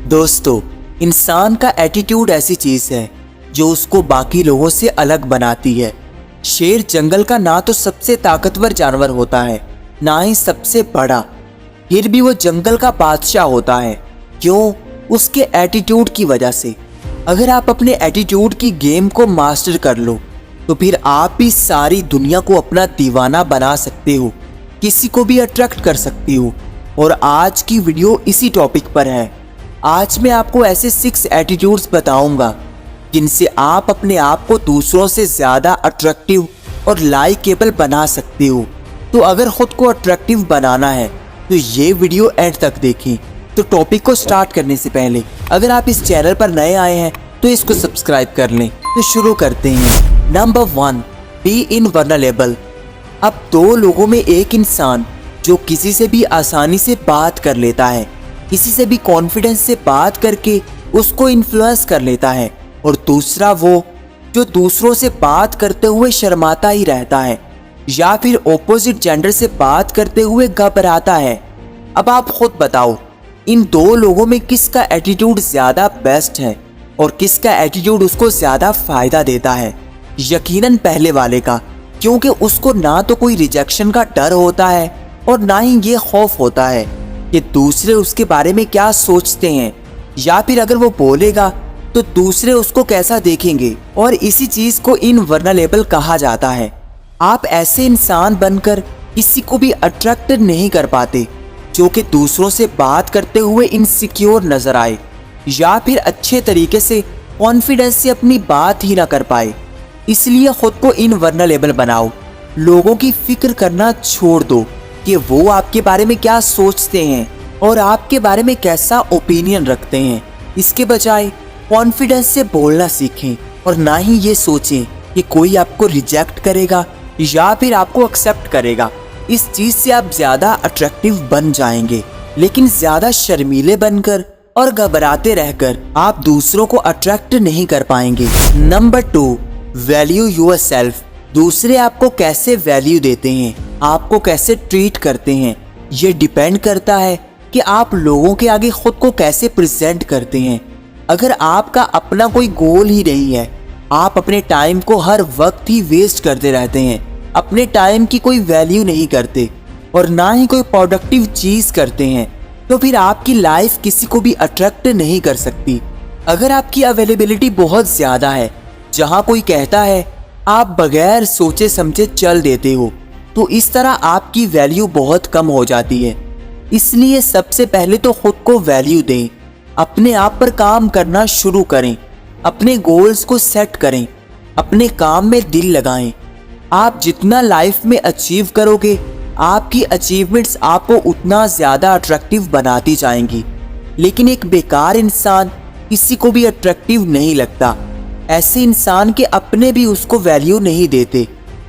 दोस्तों, इंसान का एटीट्यूड ऐसी चीज है जो उसको बाकी लोगों से अलग बनाती है। शेर जंगल का ना तो सबसे ताकतवर जानवर होता है, ना ही सबसे बड़ा, फिर भी वो जंगल का बादशाह होता है। क्यों? उसके एटीट्यूड की वजह से। अगर आप अपने एटीट्यूड की गेम को मास्टर कर लो तो फिर आप भी सारी दुनिया को अपना दीवाना बना सकते हो, किसी को भी अट्रैक्ट कर सकते हो। और आज की वीडियो इसी टॉपिक पर है। आज मैं आपको ऐसे 6 एटीट्यूड्स बताऊंगा जिनसे आप अपने आप को दूसरों से ज़्यादा अट्रैक्टिव और लाइकेबल बना सकते हो। तो अगर खुद को अट्रैक्टिव बनाना है तो ये वीडियो एंड तक देखें। तो टॉपिक को स्टार्ट करने से पहले अगर आप इस चैनल पर नए आए हैं तो इसको सब्सक्राइब कर लें। तो शुरू करते हैं। Number 1, be invulnerable. अब 2 लोगों में एक इंसान जो किसी से भी आसानी से बात कर लेता है, किसी से भी कॉन्फिडेंस से बात करके उसको इन्फ्लुएंस कर लेता है, और दूसरा वो जो दूसरों से बात करते हुए शर्माता ही रहता है या फिर ऑपोजिट जेंडर से बात करते हुए घबराता है। अब आप खुद बताओ, इन 2 लोगों में किसका एटीट्यूड ज़्यादा बेस्ट है और किसका एटीट्यूड उसको ज़्यादा फायदा देता है? यकीनन पहले वाले का, क्योंकि उसको ना तो कोई रिजेक्शन का डर होता है और ना ही ये खौफ होता है कि दूसरे उसके बारे में क्या सोचते हैं, या फिर अगर वो बोलेगा तो दूसरे उसको कैसा देखेंगे। और इसी चीज़ को इनवल्नरेबल कहा जाता है। आप ऐसे इंसान बनकर किसी को भी अट्रैक्ट नहीं कर पाते जो कि दूसरों से बात करते हुए इनसिक्योर नजर आए या फिर अच्छे तरीके से कॉन्फिडेंस से अपनी बात ही ना कर पाए। इसलिए खुद को इनवल्नरेबल बनाओ। लोगों की फिक्र करना छोड़ दो कि वो आपके बारे में क्या सोचते हैं और आपके बारे में कैसा ओपिनियन रखते हैं। इसके बजाय कॉन्फिडेंस से बोलना सीखें और ना ही ये सोचें कि कोई आपको रिजेक्ट करेगा या फिर आपको एक्सेप्ट करेगा। इस चीज़ से आप ज़्यादा अट्रैक्टिव बन जाएंगे, लेकिन ज़्यादा शर्मीले बनकर और घबराते रहकर आप दूसरों को अट्रैक्ट नहीं कर पाएंगे। Number 2, value yourself. दूसरे आपको कैसे वैल्यू देते हैं, आपको कैसे ट्रीट करते हैं, ये डिपेंड करता है कि आप लोगों के आगे खुद को कैसे प्रेजेंट करते हैं। अगर आपका अपना कोई गोल ही नहीं है, आप अपने टाइम को हर वक्त ही वेस्ट करते रहते हैं, अपने टाइम की कोई वैल्यू नहीं करते और ना ही कोई प्रोडक्टिव चीज़ करते हैं, तो फिर आपकी लाइफ किसी को भी अट्रैक्ट नहीं कर सकती। अगर आपकी अवेलेबिलिटी बहुत ज़्यादा है, जहाँ कोई कहता है आप बगैर सोचे समझे चल देते हो, तो इस तरह आपकी वैल्यू बहुत कम हो जाती है। इसलिए सबसे पहले तो खुद को वैल्यू दें, अपने आप पर काम करना शुरू करें, अपने गोल्स को सेट करें, अपने काम में दिल लगाएं। आप जितना लाइफ में अचीव करोगे, आपकी अचीवमेंट्स आपको उतना ज़्यादा अट्रैक्टिव बनाती जाएंगी। लेकिन एक बेकार इंसान किसी को भी अट्रैक्टिव नहीं लगता। ऐसे इंसान के अपने भी उसको वैल्यू नहीं देते।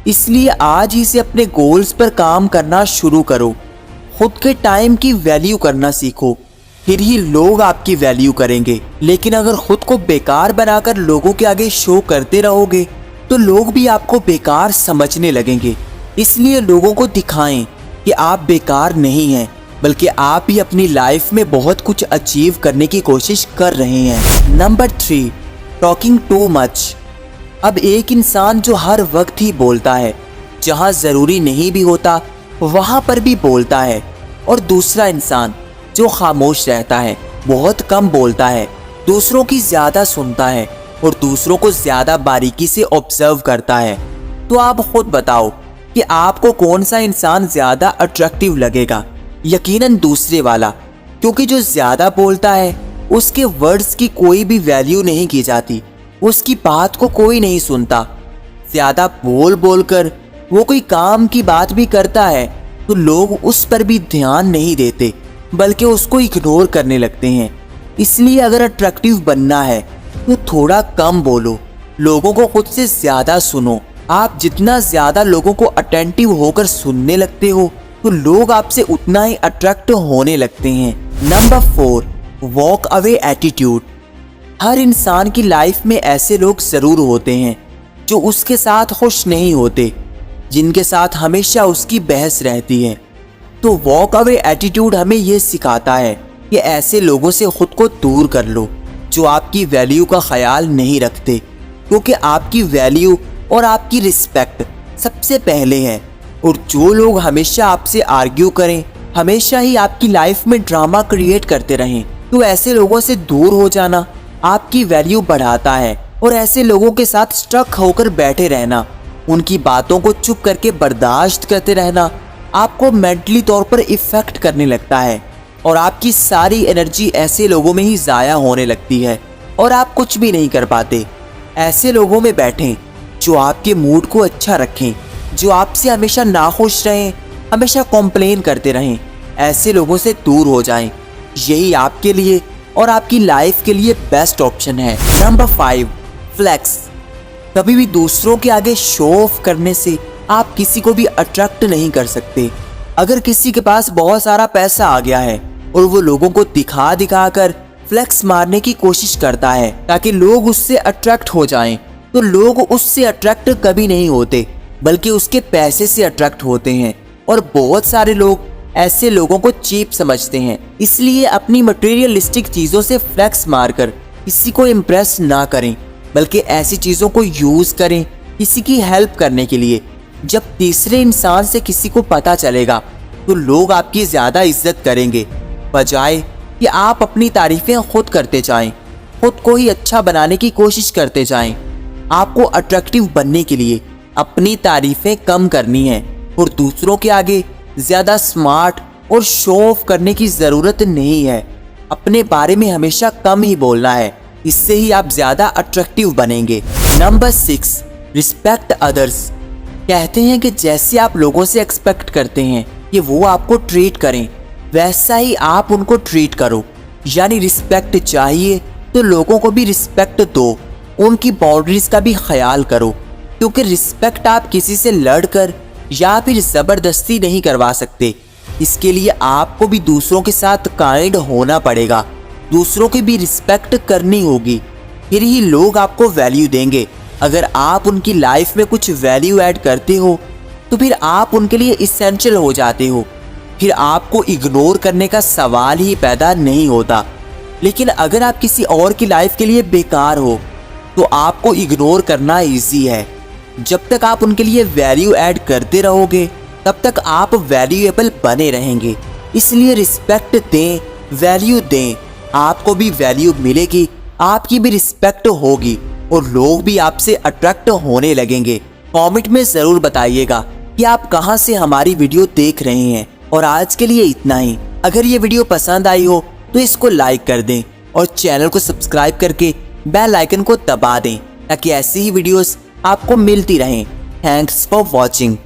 इसलिए आज ही से अपने गोल्स पर काम करना शुरू करो। खुद के टाइम की वैल्यू करना सीखो, फिर ही लोग आपकी वैल्यू करेंगे। लेकिन अगर खुद को बेकार बनाकर लोगों के आगे शो करते रहोगे तो लोग भी आपको बेकार समझने लगेंगे। इसलिए लोगों को दिखाएं कि आप बेकार नहीं हैं, बल्कि आप भी अपनी लाइफ में बहुत कुछ अचीव करने की कोशिश कर रहे हैं। Number 3, talking too much. अब एक इंसान जो हर वक्त ही बोलता है, जहाँ ज़रूरी नहीं भी होता वहाँ पर भी बोलता है, और दूसरा इंसान जो खामोश रहता है, बहुत कम बोलता है, दूसरों की ज़्यादा सुनता है और दूसरों को ज़्यादा बारीकी से ऑब्जर्व करता है। तो आप खुद बताओ कि आपको कौन सा इंसान ज़्यादा अट्रैक्टिव लगेगा? यकीनन दूसरे वाला, क्योंकि जो ज़्यादा बोलता है उसके वर्ड्स की कोई भी वैल्यू नहीं की जाती, उसकी बात को कोई नहीं सुनता। ज़्यादा बोल बोल कर वो कोई काम की बात भी करता है तो लोग उस पर भी ध्यान नहीं देते, बल्कि उसको इग्नोर करने लगते हैं। इसलिए अगर अट्रैक्टिव बनना है तो थोड़ा कम बोलो, लोगों को खुद से ज़्यादा सुनो। आप जितना ज़्यादा लोगों को अटेंटिव होकर सुनने लगते हो तो लोग आपसे उतना ही अट्रैक्ट होने लगते हैं। Number 4, walk away attitude. हर इंसान की लाइफ में ऐसे लोग ज़रूर होते हैं जो उसके साथ खुश नहीं होते, जिनके साथ हमेशा उसकी बहस रहती है। तो वॉक अवे एटीट्यूड हमें ये सिखाता है कि ऐसे लोगों से खुद को दूर कर लो जो आपकी वैल्यू का ख्याल नहीं रखते, क्योंकि आपकी वैल्यू और आपकी रिस्पेक्ट सबसे पहले है। और जो लोग हमेशा आपसे आर्ग्यू करें, हमेशा ही आपकी लाइफ में ड्रामा क्रिएट करते रहें, तो ऐसे लोगों से दूर हो जाना आपकी वैल्यू बढ़ाता है। और ऐसे लोगों के साथ स्टक होकर बैठे रहना, उनकी बातों को चुप करके बर्दाश्त करते रहना आपको मेंटली तौर पर इफेक्ट करने लगता है और आपकी सारी एनर्जी ऐसे लोगों में ही ज़ाया होने लगती है और आप कुछ भी नहीं कर पाते। ऐसे लोगों में बैठें जो आपके मूड को अच्छा रखें, जो आपसे हमेशा नाखुश रहें, हमेशा कॉम्प्लेन करते रहें। ऐसे लोगों से दूर हो जाएं। यही आपके लिए और आपकी लाइफ के लिए बेस्ट ऑप्शन है। Number 5, flex. कभी भी दूसरों के आगे शो ऑफ करने से आप किसी को भी अट्रैक्ट नहीं कर सकते। अगर किसी के पास बहुत सारा पैसा आ गया है और वो लोगों को दिखा दिखा कर फ्लेक्स मारने की कोशिश करता है ताकि लोग उससे अट्रैक्ट हो जाएं, तो लोग उससे अट्रैक्ट कभी नहीं होते बल्कि उसके पैसे से अट्रैक्ट होते हैं। और बहुत सारे लोग ऐसे लोगों को चीप समझते हैं। इसलिए अपनी मटेरियलिस्टिक चीज़ों से फ्लेक्स मारकर किसी को इम्प्रेस ना करें, बल्कि ऐसी चीज़ों को यूज़ करें किसी की हेल्प करने के लिए। जब तीसरे इंसान से किसी को पता चलेगा तो लोग आपकी ज़्यादा इज्जत करेंगे, बजाय कि आप अपनी तारीफ़ें खुद करते जाएं, खुद को ही अच्छा बनाने की कोशिश करते जाएं। आपको अट्रैक्टिव बनने के लिए अपनी तारीफ़ें कम करनी है और दूसरों के आगे ज़्यादा स्मार्ट और शो ऑफ करने की ज़रूरत नहीं है। अपने बारे में हमेशा कम ही बोलना है, इससे ही आप ज़्यादा अट्रैक्टिव बनेंगे। Number 6, respect others. कहते हैं कि जैसे आप लोगों से एक्सपेक्ट करते हैं कि वो आपको ट्रीट करें, वैसा ही आप उनको ट्रीट करो। यानी रिस्पेक्ट चाहिए तो लोगों को भी रिस्पेक्ट दो, उनकी बाउंड्रीज का भी ख्याल करो, क्योंकि रिस्पेक्ट आप किसी से लड़कर या फिर ज़बरदस्ती नहीं करवा सकते। इसके लिए आपको भी दूसरों के साथ काइंड होना पड़ेगा, दूसरों की भी रिस्पेक्ट करनी होगी, फिर ही लोग आपको वैल्यू देंगे। अगर आप उनकी लाइफ में कुछ वैल्यू ऐड करते हो तो फिर आप उनके लिए इसेंशियल हो जाते हो, फिर आपको इग्नोर करने का सवाल ही पैदा नहीं होता। लेकिन अगर आप किसी और की लाइफ के लिए बेकार हो तो आपको इग्नोर करना इजी है। जब तक आप उनके लिए वैल्यू ऐड करते रहोगे तब तक आप वैल्यूएबल बने रहेंगे। इसलिए रिस्पेक्ट दें, वैल्यू दें, आपको भी वैल्यू मिलेगी, आपकी भी रिस्पेक्ट होगी और लोग भी आपसे अट्रैक्ट होने लगेंगे। कमेंट में ज़रूर बताइएगा कि आप कहां से हमारी वीडियो देख रहे हैं। और आज के लिए इतना ही। अगर ये वीडियो पसंद आई हो तो इसको लाइक कर दें और चैनल को सब्सक्राइब करके बेल आइकन को दबा दें ताकि ऐसी ही वीडियोस आपको मिलती रहें। Thanks for watching.